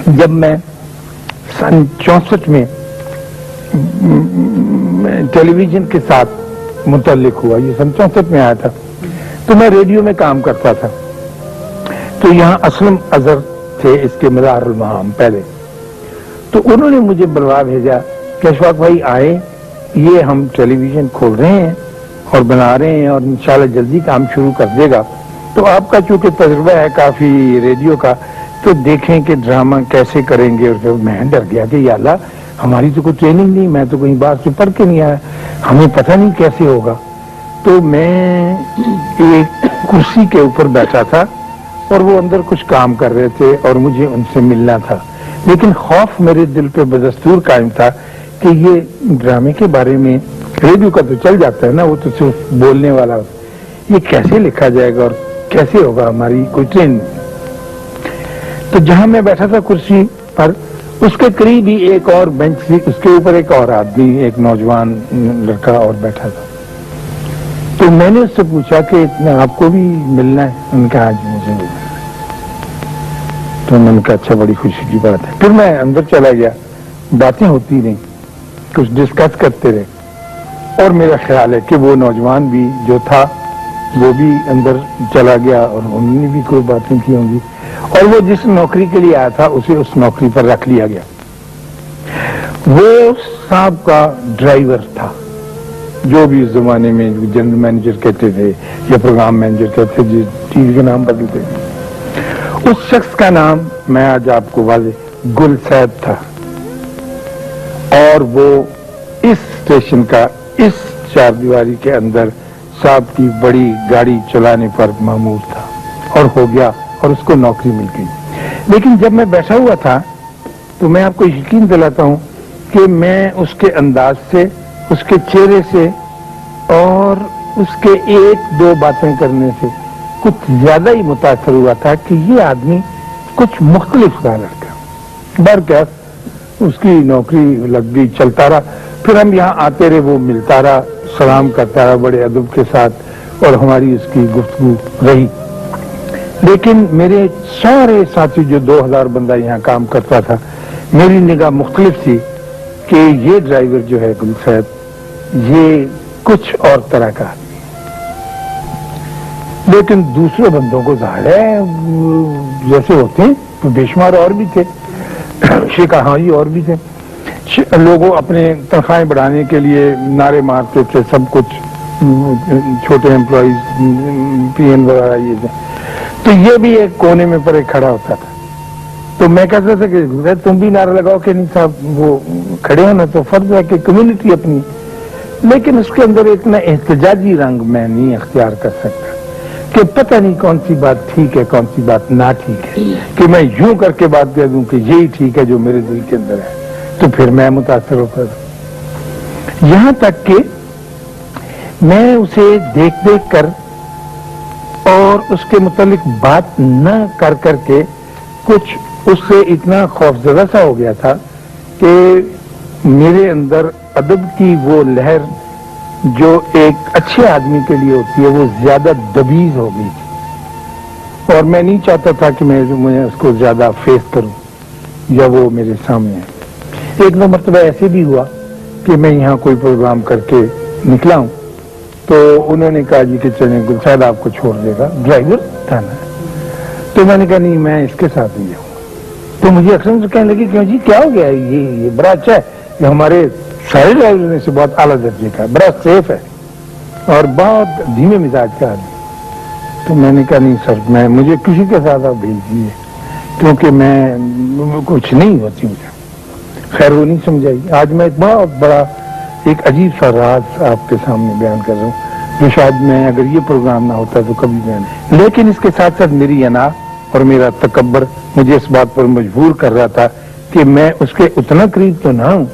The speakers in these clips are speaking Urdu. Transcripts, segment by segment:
جب میں سن 64 میں ٹیلی ویژن کے ساتھ متعلق ہوا، یہ سن 64 میں آیا تھا، تو میں ریڈیو میں کام کرتا تھا. تو یہاں اسلم اظہر تھے اس کے مظاہر المہام پہلے، تو انہوں نے مجھے بلوا بھیجا کہ اشفاق بھائی آئے، یہ ہم ٹیلی ویژن کھول رہے ہیں اور بنا رہے ہیں اور انشاءاللہ جلدی کام شروع کر دے گا، تو آپ کا چونکہ تجربہ ہے کافی ریڈیو کا، تو دیکھیں کہ ڈرامہ کیسے کریں گے. اور میں ڈر گیا کہ یا اللہ ہماری تو کوئی ٹریننگ نہیں، میں تو کہیں باہر سے پڑھ کے نہیں آیا، ہمیں پتہ نہیں کیسے ہوگا. تو میں ایک کرسی کے اوپر بیٹھا تھا اور وہ اندر کچھ کام کر رہے تھے اور مجھے ان سے ملنا تھا، لیکن خوف میرے دل پہ بدستور قائم تھا کہ یہ ڈرامے کے بارے میں ریڈیو کا تو چل جاتا ہے نا، وہ تو صرف بولنے والا، یہ کیسے لکھا جائے گا اور کیسے ہوگا، ہماری کوئی ٹرین. تو جہاں میں بیٹھا تھا کرسی پر، اس کے قریب ہی ایک اور بینچ تھی، اس کے اوپر ایک اور آدمی، ایک نوجوان لڑکا اور بیٹھا تھا. تو میں نے اس سے پوچھا کہ آپ کو بھی ملنا ہے؟ ان کا آج مجھے ملنا ہے. تو میں نے کہا اچھا، بڑی خوشی کی بات ہے. پھر میں اندر چلا گیا، باتیں ہوتی رہیں، کچھ ڈسکس کرتے رہے، اور میرا خیال ہے کہ وہ نوجوان بھی جو تھا وہ بھی اندر چلا گیا اور انہوں نے بھی کوئی باتیں کی ہوں گی، اور وہ جس نوکری کے لیے آیا تھا اسے اس نوکری پر رکھ لیا گیا. وہ صاحب کا ڈرائیور تھا، جو بھی اس زمانے میں جنرل مینیجر کہتے تھے یا پروگرام مینیجر کہتے تھے، ٹی وی کے نام بدلتے تھے. اس شخص کا نام میں آج آپ کو واضح گل صاحب تھا، اور وہ اس اسٹیشن کا اس چار دیواری کے اندر صاحب کی بڑی گاڑی چلانے پر مامور تھا، اور ہو گیا اور اس کو نوکری مل گئی. لیکن جب میں بیٹھا ہوا تھا تو میں آپ کو یقین دلاتا ہوں کہ میں اس کے انداز سے، اس کے چہرے سے اور اس کے ایک دو باتیں کرنے سے کچھ زیادہ ہی متاثر ہوا تھا کہ یہ آدمی کچھ مختلف تھا لڑکا. برکت اس کی نوکری لگ گئی، چلتا رہا. پھر ہم یہاں آتے رہے، وہ ملتا رہا، سلام کرتا رہا بڑے ادب کے ساتھ، اور ہماری اس کی گفتگو رہی. لیکن میرے سارے ساتھی، جو 2000 بندہ یہاں کام کرتا تھا، میری نگاہ مختلف تھی کہ یہ ڈرائیور جو ہے گل صاحب، یہ کچھ اور طرح کا آدمی. لیکن دوسرے بندوں کو ظاہر ہے جیسے ہوتے ہیں تو بے شمار اور بھی تھے، شکاہائی اور بھی تھے. لوگوں اپنے تنخواہیں بڑھانے کے لیے نعرے مارتے تھے، سب کچھ چھوٹے امپلائیز، پی این وغیرہ یہ تھے. تو یہ بھی ایک کونے میں پر ایک کھڑا ہوتا تھا. تو میں کہتا تھا کہ تم بھی نعرہ لگاؤ کہ نہیں صاحب، وہ کھڑے ہونا تو فرض ہے کہ کمیونٹی اپنی، لیکن اس کے اندر ایک نہ احتجاجی رنگ میں نہیں اختیار کر سکتا کہ پتہ نہیں کون سی بات ٹھیک ہے، کون سی بات نہ ٹھیک ہے، کہ میں یوں کر کے بات کہہ دوں کہ یہی ٹھیک ہے جو میرے دل کے اندر ہے. تو پھر میں متاثر ہوتا تھا، یہاں تک کہ میں اسے دیکھ کر اور اس کے متعلق بات نہ کر کے کچھ اس سے اتنا خوفزدہ سا ہو گیا تھا کہ میرے اندر ادب کی وہ لہر جو ایک اچھے آدمی کے لیے ہوتی ہے وہ زیادہ دبیز ہو گئی تھی، اور میں نہیں چاہتا تھا کہ میں اس کو زیادہ فیس کروں یا وہ میرے سامنے ہے. ایک دو مرتبہ ایسے بھی ہوا کہ میں یہاں کوئی پروگرام کر کے نکلا ہوں، تو انہوں نے کہا جی کہ چلیں گل صاحب آپ کو چھوڑ دے گا، ڈرائیور تھا نا. تو میں نے کہا نہیں، میں اس کے ساتھ ہی جاؤں. تو مجھے اکثر کہنے لگی کیوں جی کیا ہو گیا، یہ بڑا اچھا ہے، یہ ہمارے سارے ڈرائیور سے بہت اعلیٰ درجے کا ہے، بڑا سیف ہے اور بہت دھیمے مزاج کا آدمی. تو میں نے کہا نہیں سر، مجھے کسی کے ساتھ آپ بھیج دیجیے، کیونکہ میں کچھ نہیں ہوتی مجھے. خیر وہ نہیں سمجھائی. آج میں ایک بہت بڑا ایک عجیب سا راز آپ کے سامنے بیان کر رہا ہوں، جو شاید میں اگر یہ پروگرام نہ ہوتا تو کبھی بیان. لیکن اس کے ساتھ ساتھ میری انا اور میرا تکبر مجھے اس بات پر مجبور کر رہا تھا کہ میں اس کے اتنا قریب تو نہ ہوں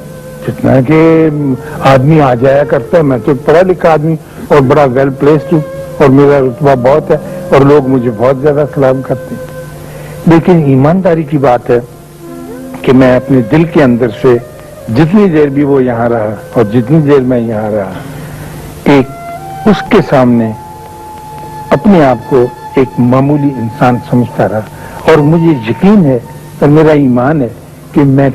جتنا کہ آدمی آ جایا کرتا ہے. میں تو پڑھا لکھا آدمی اور بڑا ویل پلیسڈ ہوں اور میرا رتبہ بہت ہے اور لوگ مجھے بہت زیادہ سلام کرتے ہیں. لیکن ایمانداری کی بات ہے کہ میں اپنے دل کے اندر سے جتنی دیر بھی وہ یہاں رہا اور جتنی دیر میں یہاں رہا، ایک اس کے سامنے اپنے آپ کو ایک معمولی انسان سمجھتا رہا. اور مجھے یقین ہے اور میرا ایمان ہے کہ میں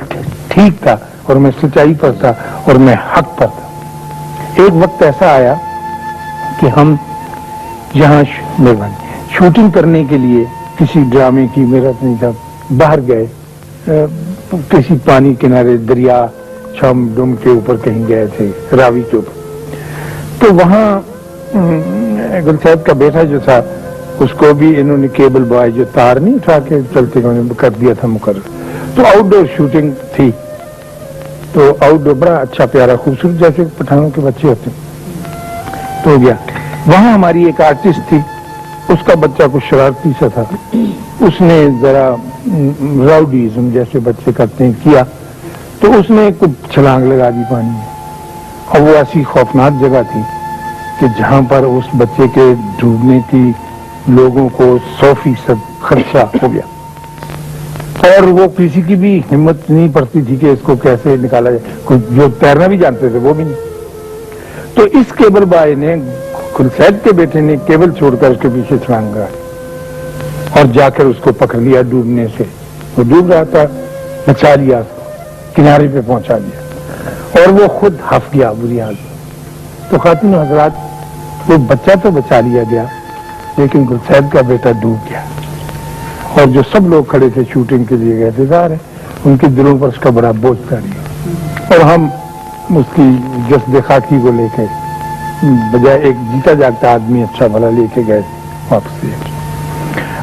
ٹھیک تھا اور میں سچائی پر تھا اور میں حق پر تھا۔ ایک وقت ایسا آیا کہ ہم یہاں شوٹنگ کرنے کے لیے کسی ڈرامے کی، میرا نہیں تھا، باہر گئے، کسی پانی کنارے دریا چھم ڈم کے اوپر کہیں گئے تھے، راوی کے اوپر۔ تو وہاں گل صاحب کا بیٹا جو تھا اس کو بھی انہوں نے کیبل بوائے جو تار نہیں اٹھا کے چلتے کر دیا تھا مقرر۔ تو آؤٹ ڈور شوٹنگ تھی، تو آؤٹ ڈور بڑا اچھا پیارا خوبصورت جیسے پٹھانوں کے بچے ہوتے تو ہو گیا۔ وہاں ہماری ایک آرٹسٹ تھی، اس کا بچہ کچھ شرارتی سا تھا، اس نے ذرا راؤڈیزم جیسے بچے کرتے ہیں کیا، تو اس نے کچھ چھلانگ لگا دی پانی میں، اور وہ ایسی خوفناک جگہ تھی کہ جہاں پر اس بچے کے ڈوبنے کی لوگوں کو 100% خدشہ ہو گیا، اور وہ کسی کی بھی ہمت نہیں پڑتی تھی کہ اس کو کیسے نکالا جائے، جو تیرنا بھی جانتے تھے وہ بھی نہیں۔ تو اس کیبل بھائی نے، خلسید کے بیٹے نے کیبل چھوڑ کر اس کے پیچھے چھلانگ لگا اور جا کر اس کو پکڑ لیا ڈوبنے سے۔ وہ ڈوب رہا تھا، بچا لیا اس کو، کنارے پہ پہنچا دیا، اور وہ خود ہف گیا بری حال سے۔ تو خواتین حضرات، وہ بچہ تو بچا لیا گیا لیکن گلصید کا بیٹا ڈوب گیا، اور جو سب لوگ کھڑے تھے شوٹنگ کے لیے گئے ظاہر ہے ان کے دلوں پر اس کا بڑا بوجھ تھا، اور ہم اس کی جسد خاکی کو لے کے بجائے ایک جیتا جاگتا آدمی اچھا بھلا لے کے گئے واپس لے کے۔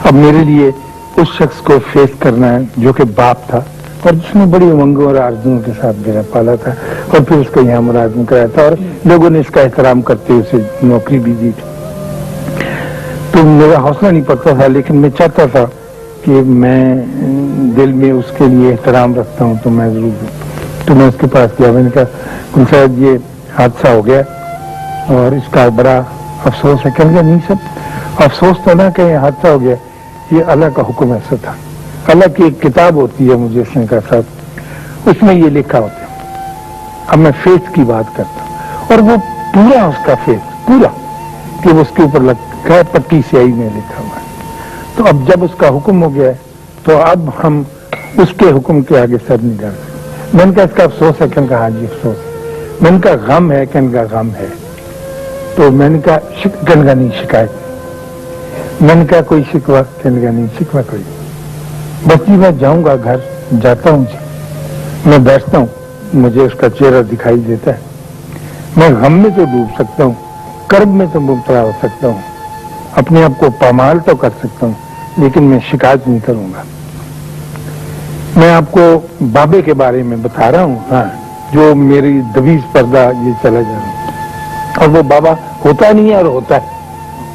اب میرے لیے اس شخص کو فیس کرنا ہے جو کہ باپ تھا اور جس نے بڑی امنگوں اور آرزوؤں کے ساتھ میرا پالا تھا، اور پھر اس کو یہاں ملازم کرایا تھا، اور لوگوں نے اس کا احترام کرتے اسے نوکری بھی دی تھی۔ تو میرا حوصلہ نہیں پڑتا تھا، لیکن میں چاہتا تھا کہ میں دل میں اس کے لیے احترام رکھتا ہوں تو میں ضرور دوں۔ تو میں اس کے پاس گیا، میں نے کہا گلصید یہ حادثہ ہو گیا اور اس کا بڑا افسوس ہے۔ کہنے لگا نہیں سب افسوس تو نہ کہ یہ حادثہ ہو گیا، یہ اللہ کا حکم ایسا تھا، اللہ کی ایک کتاب ہوتی ہے مجھے اس نے کہا صاحب، اس میں یہ لکھا ہوتا ہے۔ اب میں فیس کی بات کرتا ہوں، اور وہ پورا اس کا فیس پورا کہ وہ اس کے اوپر لکھا ہے، پکی سیاہی میں لکھا ہوا ہے۔ تو اب جب اس کا حکم ہو گیا ہے تو اب ہم اس کے حکم کے آگے سر نہیں ڈال سکتے۔ میں نے کہا اس کا افسوس ہے، کہنے کا ہاں جی افسوس ہے۔ میں نے کہا غم ہے، کہنے کا غم ہے۔ تو میں نے کہا کہنے کا نہیں شکایت، میں نے کہا کوئی شکوہ، کہنے کا نہیں شکوہ کوئی، بس جی میں جاؤں گا گھر، جاتا ہوں جی، میں بیٹھتا ہوں، مجھے اس کا چہرہ دکھائی دیتا ہے، میں غم میں تو ڈوب سکتا ہوں، کرب میں تو مبتلا ہو سکتا ہوں، اپنے آپ کو پامال تو کر سکتا ہوں، لیکن میں شکایت نہیں کروں گا۔ میں آپ کو بابے کے بارے میں بتا رہا ہوں، ہاں، جو میری دویز پردہ یہ چلا جا رہا ہے، اور وہ بابا ہوتا نہیں ہے اور ہوتا ہے،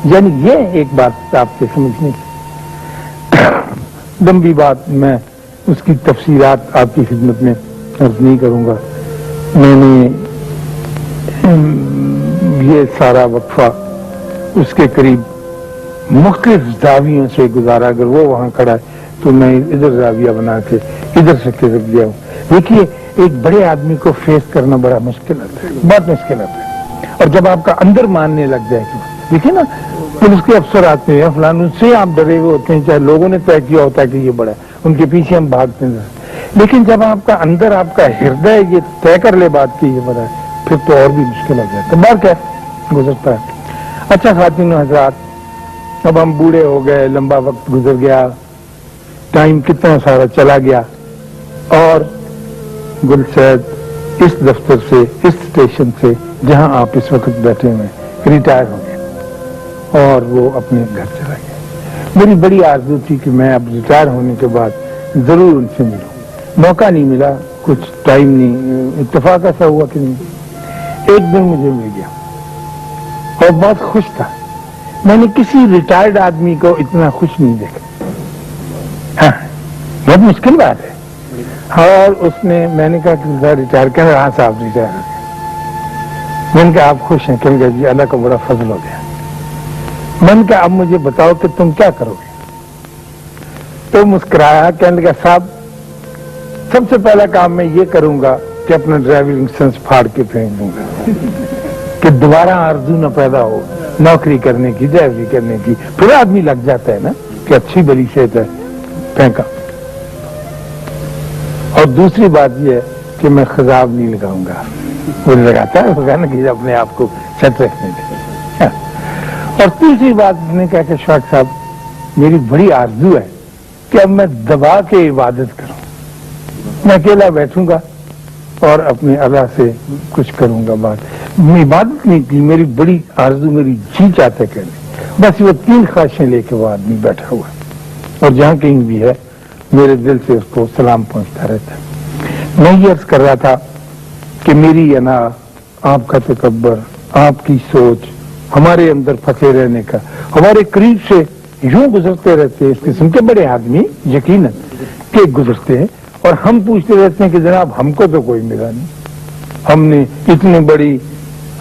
یعنی یہ ایک بات آپ سے سمجھنے کی لمبی بات، میں اس کی تفصیلات آپ کی خدمت میں عرض نہیں کروں گا۔ میں نے یہ سارا وقفہ اس کے قریب مختلف زاویوں سے گزارا، اگر وہ وہاں کھڑا ہے تو میں ادھر زاویہ بنا کے ادھر سے کدھر گیا ہوں۔ دیکھیے ایک بڑے آدمی کو فیس کرنا بڑا مشکل ہوتا ہے، بہت مشکل ہوتا ہے، اور جب آپ کا اندر ماننے لگ جائے کہ دیکھیے نا پولیس کے افسر آتے ہیں فلان، ان سے آپ ڈرے ہوئے ہوتے ہیں، چاہے لوگوں نے طے کیا ہوتا ہے کہ یہ بڑا ہے، ان کے پیچھے ہم بھاگتے ہیں، لیکن جب آپ کا اندر آپ کا ہردے یہ طے کر لے بات کی یہ بڑا ہے، پھر تو اور بھی مشکل ہو جاتا ہے، بار کیا گزرتا ہے۔ اچھا خواتین و حضرات، اب ہم بوڑھے ہو گئے، لمبا وقت گزر گیا، ٹائم کتنا سارا چلا گیا، اور گلصید اس دفتر سے، اس اسٹیشن سے جہاں آپ اس وقت بیٹھے ہوئے ریٹائر ہو گئے اور وہ اپنے گھر چلا گیا۔ میری بڑی آرزو تھی کہ میں اب ریٹائر ہونے کے بعد ضرور ان سے ملوں، موقع نہیں ملا، کچھ ٹائم نہیں، اتفاق ایسا ہوا کہ نہیں۔ ایک دن مجھے مل گیا اور بہت خوش تھا، میں نے کسی ریٹائرڈ آدمی کو اتنا خوش نہیں دیکھا، ہاں بہت مشکل بات ہے۔ اور اس نے، میں نے کہا کہ ریٹائر کر رہا صاحب ریٹائر ہو گیا۔ میں نے کہا آپ خوش ہیں؟ کہنے لگا جی اللہ کا بڑا فضل ہو گیا۔ میں نے کہا اب مجھے بتاؤ کہ تم کیا کرو گے؟ تو مسکرایا، کہنے لگا صاحب سب سے پہلا کام میں یہ کروں گا کہ اپنا ڈرائیونگ لائسنس پھاڑ کے پھینک دوں گا کہ دوبارہ آرزو نہ پیدا ہو نوکری کرنے کی، ڈرائیوری کرنے کی۔ پھر آدمی لگ جاتا ہے نا کہ اچھی بلی صحت ہے، پھینکا۔ اور دوسری بات یہ ہے کہ میں خضاب نہیں لگاؤں گا، وہ لگاتا ہے وہ کہنا کہ اپنے آپ کو سیٹ رکھنے کے۔ اور تیسری بات نے کہا کہ شاق صاحب میری بڑی آرزو ہے کہ اب میں دبا کے عبادت کروں، میں اکیلا بیٹھوں گا اور اپنے اللہ سے کچھ کروں گا، بات میں عبادت نہیں کی، میری بڑی آرزو، میری جی چاہتا ہے کہنے، بس وہ 3 خواہشیں لے کے وہ آدمی بیٹھا ہوا ہے اور جہاں کہیں بھی ہے میرے دل سے اس کو سلام پہنچتا رہتا ہے۔ میں یہ عرض کر رہا تھا کہ میری انا، آپ کا تکبر، آپ کی سوچ، ہمارے اندر پھنسے رہنے کا، ہمارے قریب سے یوں گزرتے رہتے ہیں اس قسم کے بڑے آدمی یقیناً کہ گزرتے ہیں، اور ہم پوچھتے رہتے ہیں کہ جناب ہم کو تو کوئی ملا نہیں، ہم نے اتنی بڑی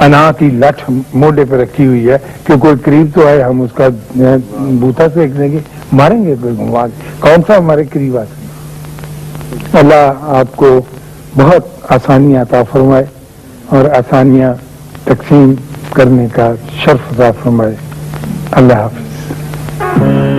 انا کی لٹ موڈے پہ رکھی ہوئی ہے کہ کوئی قریب تو آئے ہم اس کا بوتا پھینک دیں گے، ماریں گے، کون سا ہمارے قریب آ سکے۔ اللہ آپ کو بہت آسانیاں عطا فرمائے اور آسانیاں تقسیم کرنے کا شرف عطا فرمائے۔ اللہ حافظ۔